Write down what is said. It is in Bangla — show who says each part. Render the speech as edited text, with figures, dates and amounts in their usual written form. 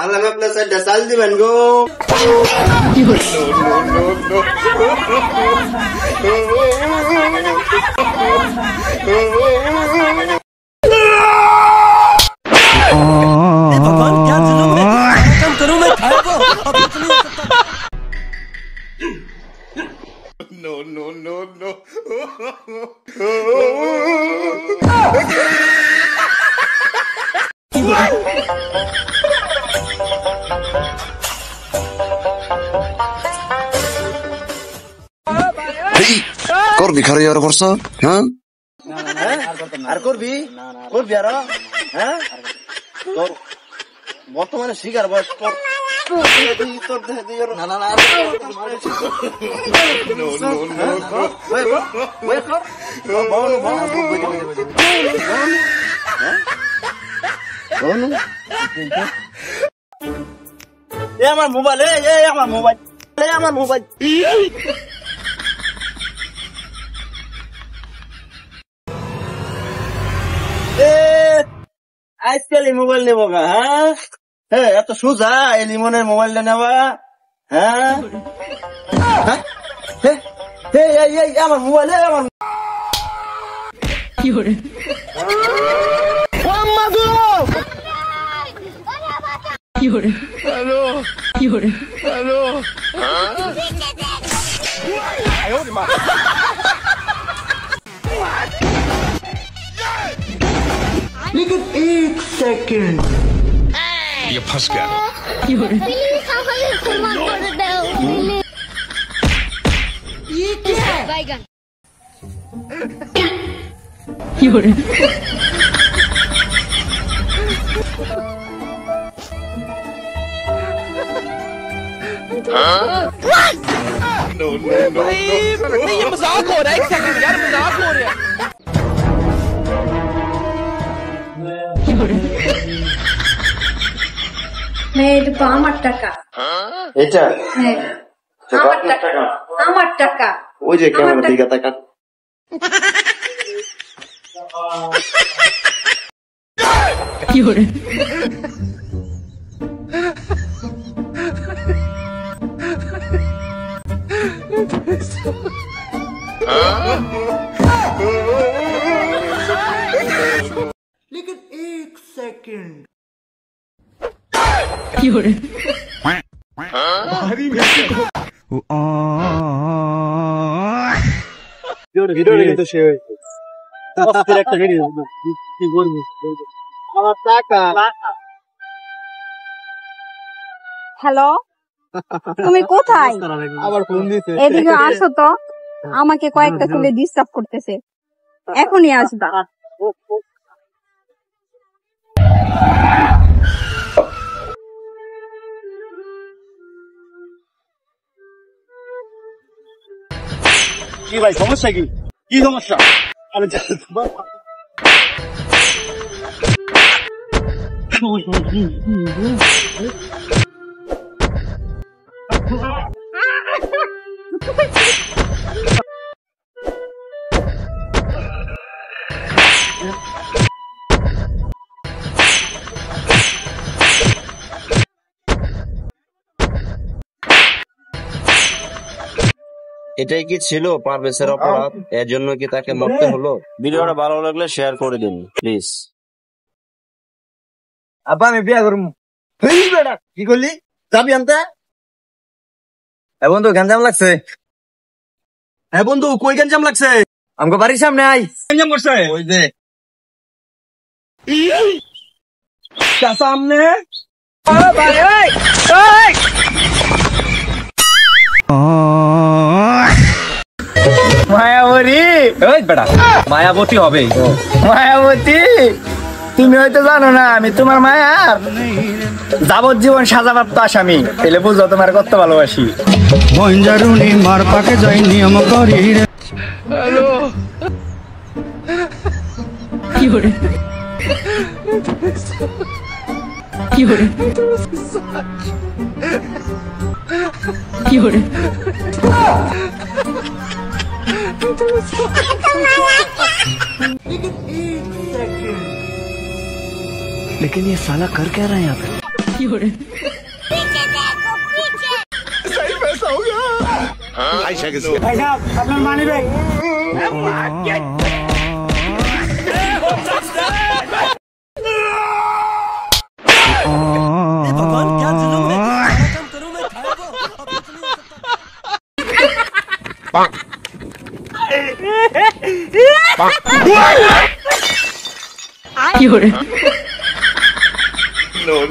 Speaker 1: আল্লাহ আপনার সাইডটা চাল দিবেন গো। No.
Speaker 2: করবি খারে আর করছো হ্যাঁ
Speaker 1: আর করবি আর হ্যাঁ তোর বর্তমানে শিকার বয়স আমার মোবাইল আমার মোবাইল আজকাল মোবাইল নেবো গা হ্যাঁ এত সোজা এই লিমনের মোবাইলটা নেওয়া হ্যাঁ আমার মোবাইল लेकिन एक सेकंड
Speaker 2: ये फंस गया
Speaker 3: ये क्या है बैगन
Speaker 2: No. ये मजाक हो रहा है। एक सेकंड यार मजाक हो रहा है।
Speaker 3: এটা তো আমার টাকা।
Speaker 1: এটা
Speaker 3: হ্যাঁ আমার টাকা আমার টাকা।
Speaker 1: ওই যে ক্যামেরা দিকে তাকা।
Speaker 3: কি হরে
Speaker 1: लेकिन एक सेकंड
Speaker 3: কি হরে
Speaker 2: भारी
Speaker 1: ভিডিও কিন্তু সে একটা ভিডিও কি বলবি আমার টাকা।
Speaker 4: হ্যালো তুমি কোথায়?
Speaker 1: আবার ফোন দিতে
Speaker 4: এদিকে আসো তো, আমাকে কয়েকটা ছেলে ডিস্টার্ব করতেছে, এখনই আসবা।
Speaker 1: কি ভাই সমস্যা কি সমস্যা? আরে
Speaker 5: এটাই কি ছিল পারভেজের অপরাধ? এর জন্য কি তাকে মরতে হলো? ভিডিওটা ভালো লাগলে শেয়ার করে দিন প্লিজ।
Speaker 1: আব্বা আমি বিয়া করবো। কি করলি? যাবি আনতে? হ্যাঁ বন্ধু গঞ্জাম লাগছে। হ্যাঁ বন্ধু কই গঞ্জাম লাগছে? আমাকে বাড়ির সামনে আই। গঞ্জাম করছে ওই যে সামনে। মায়াবতী ওই বেটা মায়াবতী হবে। মায়াবতী তুমি হয়তো জানো না আমি তোমার মায়ার যাবজ্জীবন সাজাপ্রাপ্ত আসামি। এলে বুঝো তোমার কত ভালোবাসি।
Speaker 6: বঞ্জারুনি মার পাকে যাই নিয়ম করি।
Speaker 2: হ্যালো
Speaker 3: কি হরে কি হরে কি হরে
Speaker 1: लेकिन एक सेकंड
Speaker 6: लेकिन ये साला कर क्या रहा है यहाँ पे? No.